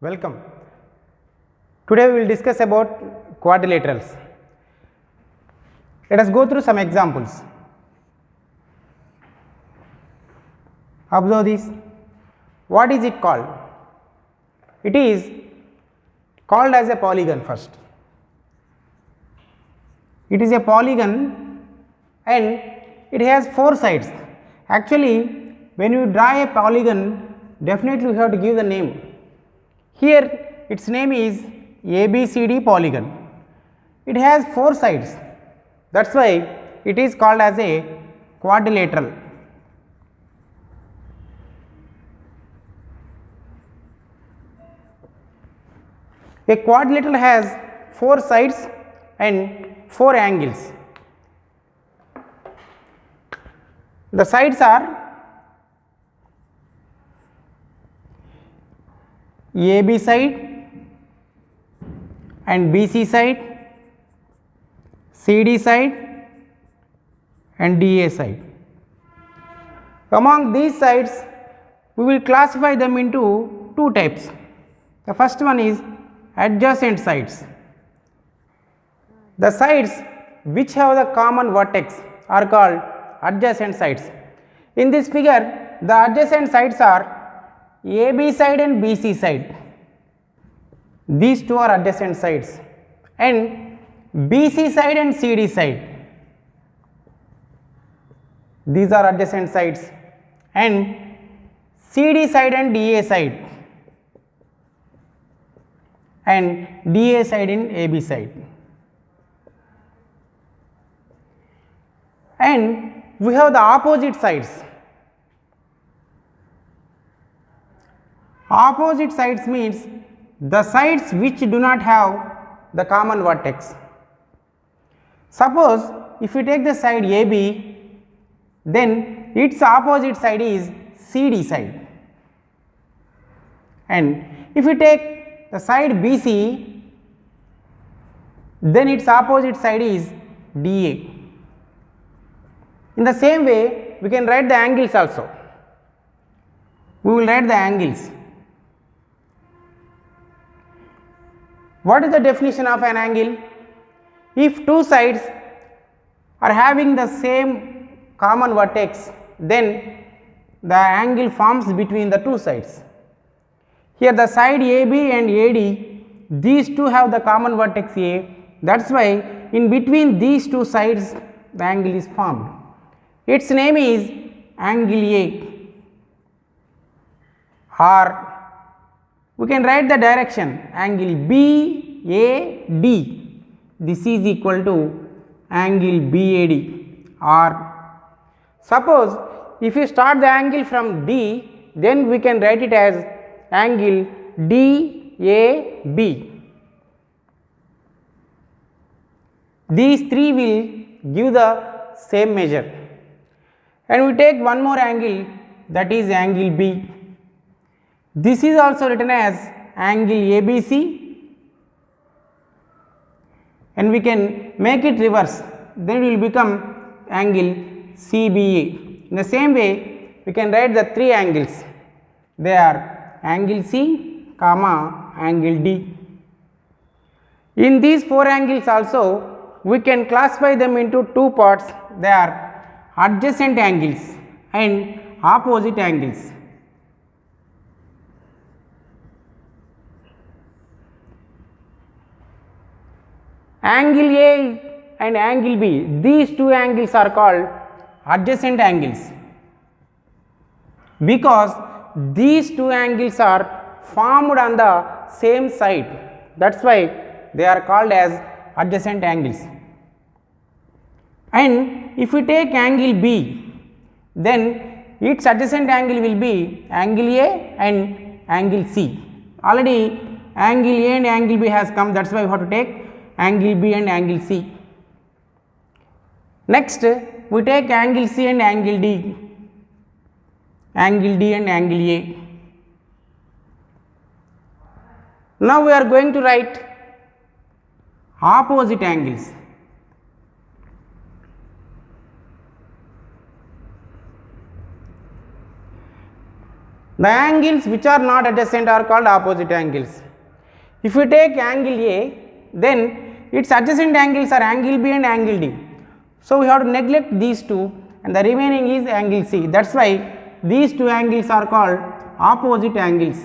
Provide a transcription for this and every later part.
Welcome. Today we will discuss about quadrilaterals. Let us go through some examples. Observe this. What is it called? It is called as a polygon first. It is a polygon and it has four sides. Actually, when you draw a polygon, definitely you have to give the name. Here its name is ABCD polygon. It has four sides. That is why it is called as a quadrilateral. A quadrilateral has four sides and four angles. The sides are AB side and BC side, CD side and DA side. Among these sides, we will classify them into two types. The first one is adjacent sides. The sides which have the common vertex are called adjacent sides. In this figure, the adjacent sides are AB side and BC side. These two are adjacent sides, and BC side and CD side. These are adjacent sides, and CD side and DA side, and DA side and AB side. And we have the opposite sides. Opposite sides means the sides which do not have the common vertex. Suppose if you take the side AB, then its opposite side is CD side, and if you take the side BC, then its opposite side is DA. In the same way, we can write the angles also. We will write the angles. What is the definition of an angle? If two sides are having the same common vertex, then the angle forms between the two sides. Here the side AB and AD, these two have the common vertex A, that is why in between these two sides the angle is formed. Its name is angle A, or we can write the direction angle BAD. This is equal to angle BAD. Or suppose if you start the angle from D, then we can write it as angle DAB. These three will give the same measure. And we take one more angle, that is angle B. This is also written as angle ABC, and we can make it reverse, then it will become angle CBA. In the same way, we can write the three angles. They are angle C, comma angle D. In these four angles also, we can classify them into two parts. They are adjacent angles and opposite angles. Angle A and angle B, these two angles are called adjacent angles because these two angles are formed on the same side. That is why they are called as adjacent angles. And if we take angle B, then its adjacent angle will be angle A and angle C. Already angle A and angle B has come, that is why we have to take angle B and angle C. Next, we take angle C and angle D, angle D and angle A. Now we are going to write opposite angles. The angles which are not adjacent are called opposite angles. If you take angle A, then its adjacent angles are angle B and angle D. So we have to neglect these two and the remaining is angle C. That is why these two angles are called opposite angles.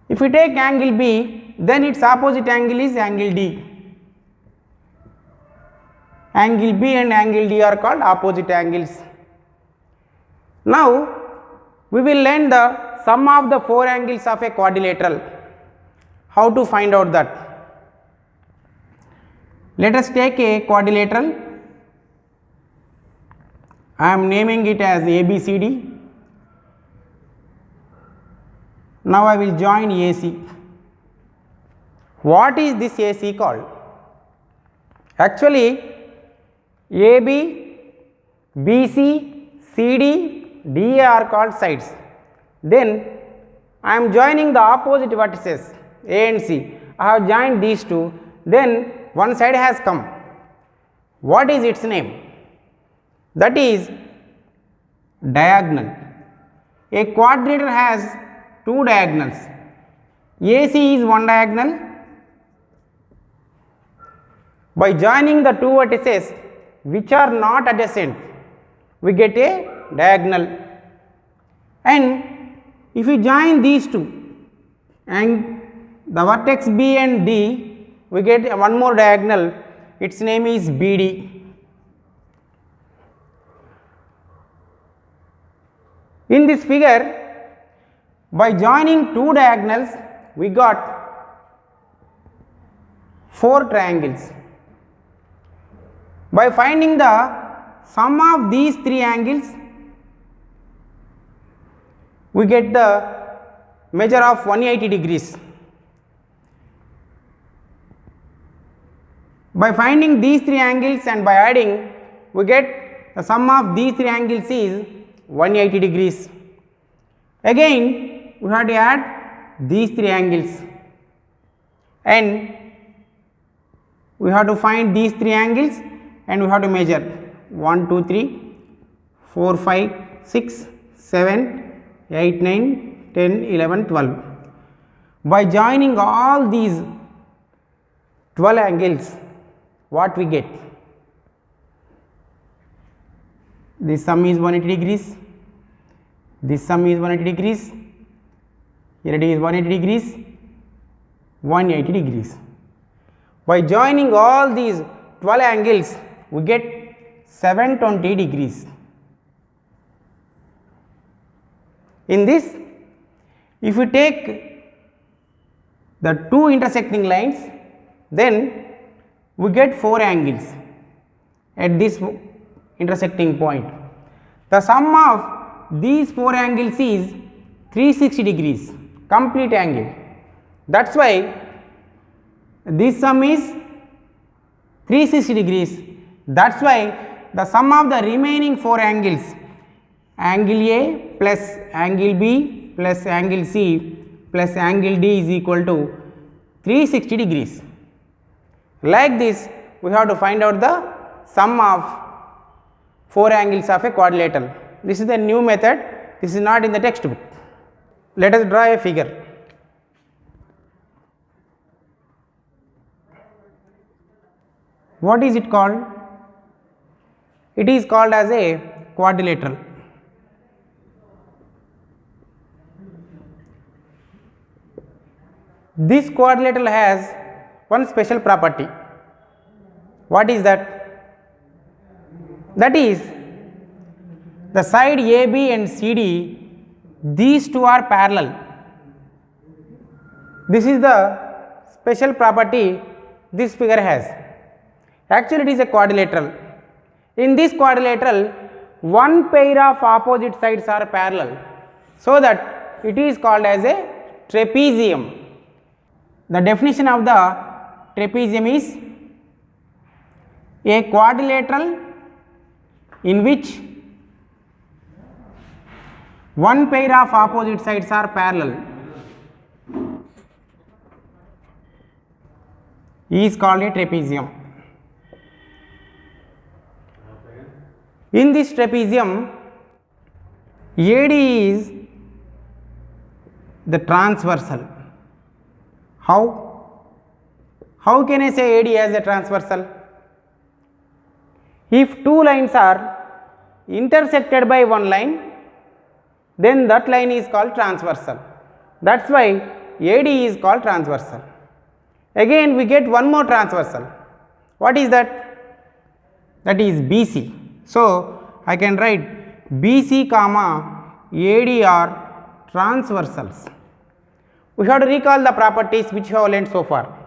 If we take angle B, then its opposite angle is angle D. Angle B and angle D are called opposite angles. Now we will learn the sum of the four angles of a quadrilateral. How to find out that? Let us take a quadrilateral. I am naming it as ABCD. Now I will join AC. What is this AC called? Actually, AB, BC, CD, DA are called sides. Then I am joining the opposite vertices A and C. I have joined these two. Then one side has come. What is its name? That is diagonal. A quadrilateral has two diagonals. AC is one diagonal. By joining the two vertices which are not adjacent, we get a diagonal. And if we join these two and the vertex B and D, we get one more diagonal. Its name is BD. In this figure, by joining two diagonals, we got four triangles. By finding the sum of these three angles, we get the measure of 180 degrees. By finding these three angles and by adding, we get the sum of these three angles is 180 degrees. Again, we have to add these three angles and we have to find these three angles and we have to measure 1, 2, 3, 4, 5, 6, 7, 8, 9, 10, 11, 12. By joining all these 12 angles, what we get? This sum is 180 degrees, this sum is 180 degrees, here it is 180 degrees, 180 degrees. By joining all these 12 angles, we get 720 degrees. In this, if we take the two intersecting lines, then we get four angles at this intersecting point. The sum of these four angles is 360 degrees, complete angle. That is why this sum is 360 degrees. That is why the sum of the remaining four angles, angle A plus angle B plus angle C plus angle D is equal to 360 degrees. Like this, we have to find out the sum of four angles of a quadrilateral. This is the new method. This is not in the textbook. Let us draw a figure. What is it called? It is called as a quadrilateral. This quadrilateral has one special property. What is that? That is, the side AB and CD, these two are parallel. This is the special property this figure has. Actually, it is a quadrilateral. In this quadrilateral, one pair of opposite sides are parallel, so that it is called as a trapezium. The definition of the trapezium is a quadrilateral in which one pair of opposite sides are parallel is called a trapezium. In this trapezium, AD is the transversal. How? How can I say AD as a transversal? If two lines are intersected by one line, then that line is called transversal. That's why AD is called transversal. Again we get one more transversal. What is that? That is BC. So I can write BC comma AD are transversals. We have to recall the properties which we have learned so far.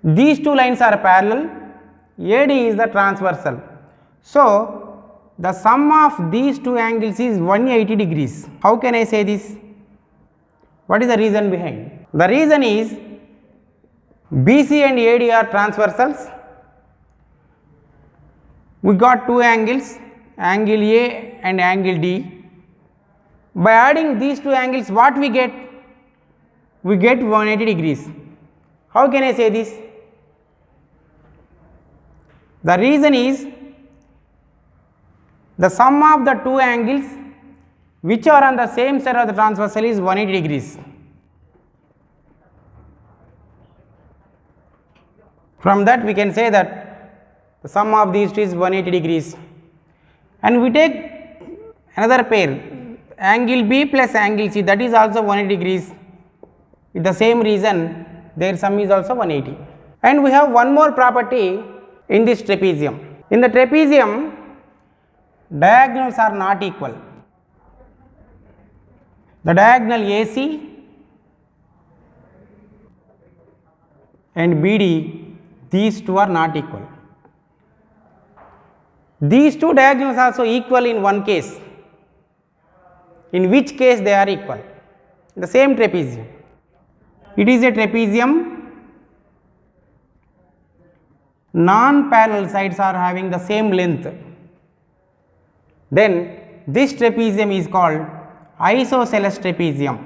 These two lines are parallel, AD is the transversal. So the sum of these two angles is 180 degrees. How can I say this? What is the reason behind? The reason is BC and AD are transversals. We got two angles, angle A and angle D. By adding these two angles, what we get? We get 180 degrees. How can I say this? The reason is the sum of the two angles which are on the same side of the transversal is 180 degrees. From that we can say that the sum of these two is 180 degrees. And we take another pair, angle B plus angle C, that is also 180 degrees. With the same reason their sum is also 180. And we have one more property in this trapezium. In the trapezium, diagonals are not equal. The diagonal AC and BD, these two are not equal. These two diagonals are also equal in one case. In which case they are equal? The same trapezium. It is a trapezium. Non-parallel sides are having the same length. Then this trapezium is called isosceles trapezium.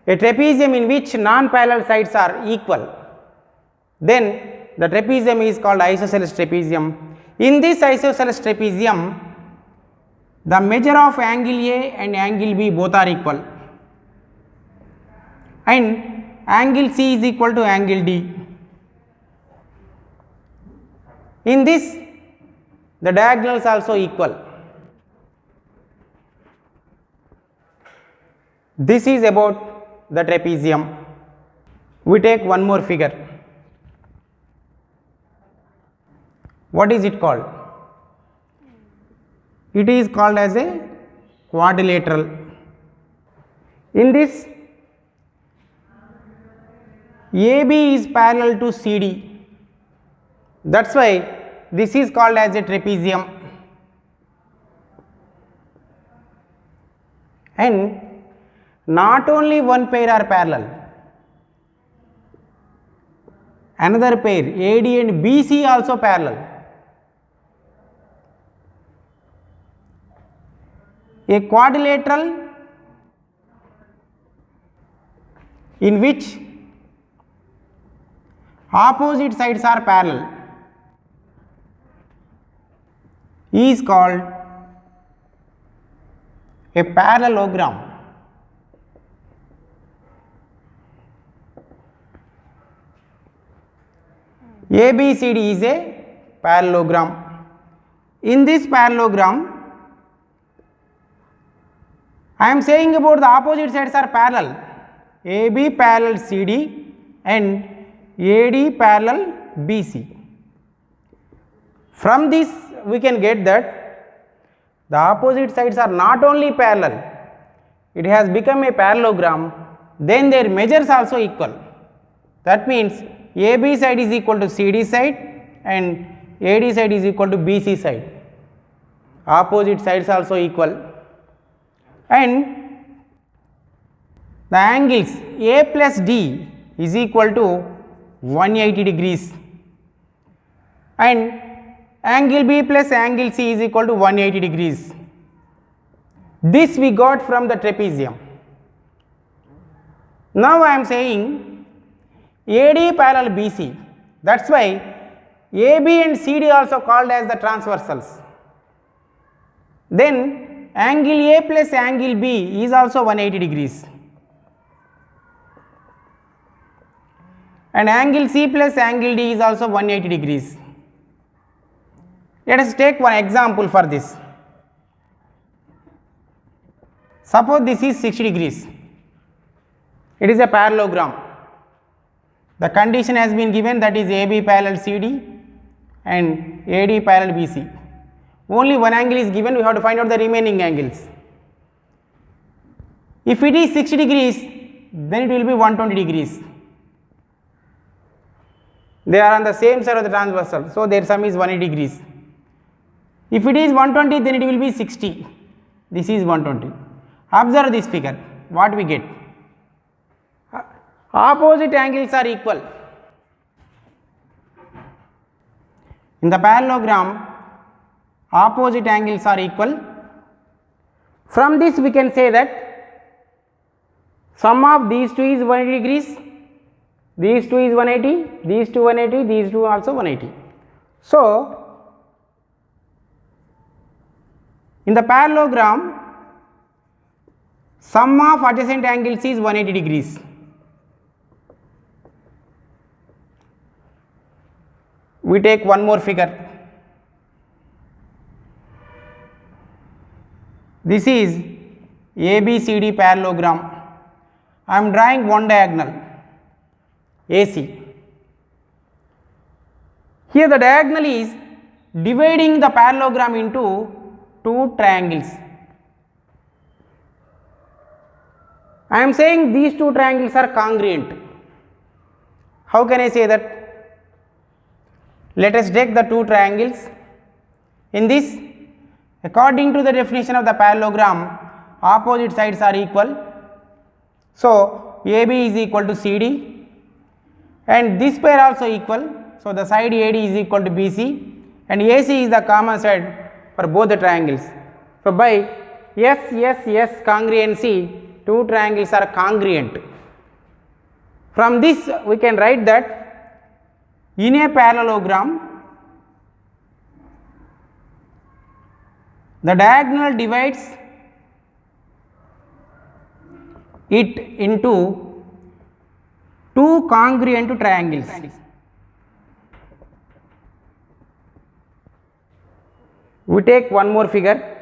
A trapezium in which non-parallel sides are equal, then the trapezium is called isosceles trapezium. In this isosceles trapezium, the measure of angle A and angle B both are equal, and angle C is equal to angle D. In this, the diagonals also equal. This is about the trapezium. We take one more figure. What is it called? It is called as a quadrilateral. In this, AB is parallel to CD. That is why this is called as a trapezium. And not only one pair are parallel, another pair AD and BC also parallel. A quadrilateral in which opposite sides are parallel is called a parallelogram. ABCD is a parallelogram. In this parallelogram, I am saying about the opposite sides are parallel. AB parallel CD and AD parallel BC. From this we can get that the opposite sides are not only parallel, it has become a parallelogram, then their measures also equal. That means AB side is equal to CD side and AD side is equal to BC side. Opposite sides also equal. And the angles A plus D is equal to 180 degrees and angle B plus angle C is equal to 180 degrees. This we got from the trapezium. Now I am saying AD parallel BC. That is why AB and CD also called as the transversals. then angle A plus angle B is also 180 degrees, and angle C plus angle D is also 180 degrees. Let us take one example for this. Suppose this is 60 degrees, it is a parallelogram. The condition has been given, that is AB parallel CD and AD parallel BC. Only one angle is given, we have to find out the remaining angles. If it is 60 degrees, then it will be 120 degrees. They are on the same side of the transversal, so their sum is 180 degrees. If it is 120, then it will be 60. This is 120. Observe this figure. What we get? Opposite angles are equal. In the parallelogram, opposite angles are equal. From this we can say that sum of these two is 180 degrees, these two is 180, these two 180, these two also 180. So, in the parallelogram, sum of adjacent angles is 180 degrees. We take one more figure. This is ABCD parallelogram. I am drawing one diagonal AC. Here the diagonal is dividing the parallelogram into two triangles. I am saying these two triangles are congruent. How can I say that? Let us take the two triangles. In this, according to the definition of the parallelogram, opposite sides are equal. So, AB is equal to CD and this pair also equal. So, the side AD is equal to BC and AC is the common side for both the triangles. So, by S congruency, two triangles are congruent. From this we can write that in a parallelogram, the diagonal divides it into two congruent triangles. We take one more figure.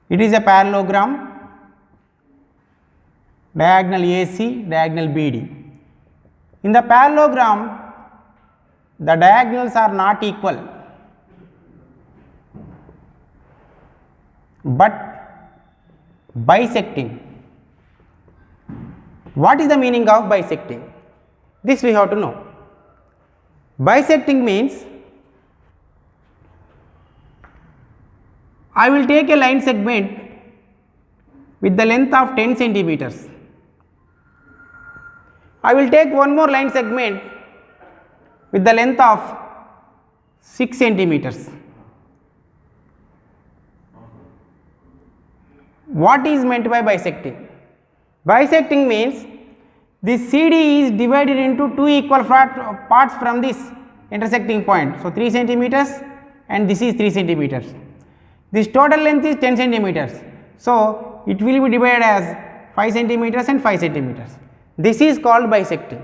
It is a parallelogram, diagonal AC, diagonal BD. In the parallelogram, the diagonals are not equal, but bisecting. What is the meaning of bisecting? This we have to know. Bisecting means I will take a line segment with the length of 10 centimeters. I will take one more line segment with the length of 6 centimeters. What is meant by bisecting? Bisecting means this CD is divided into two equal parts from this intersecting point. So, 3 centimeters and this is 3 centimeters. This total length is 10 centimeters. So, it will be divided as 5 centimeters and 5 centimeters. This is called bisecting.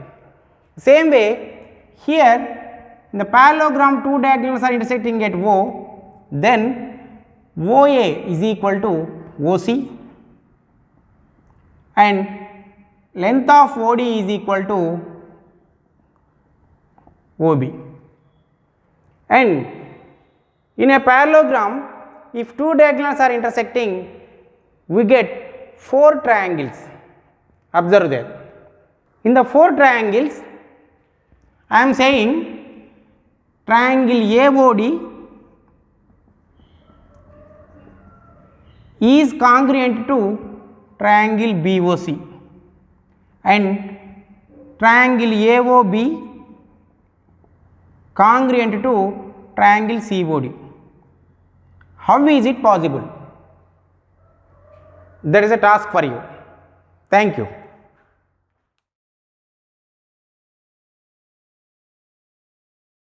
Same way, here in the parallelogram two diagonals are intersecting at O, then OA is equal to OC and length of OD is equal to OB. And in a parallelogram, if two diagonals are intersecting, we get 4 triangles. Observe there. In the 4 triangles, I am saying triangle AOD is congruent to triangle BOC and triangle AOB congruent to triangle COD. How is it possible? There is a task for you. Thank you.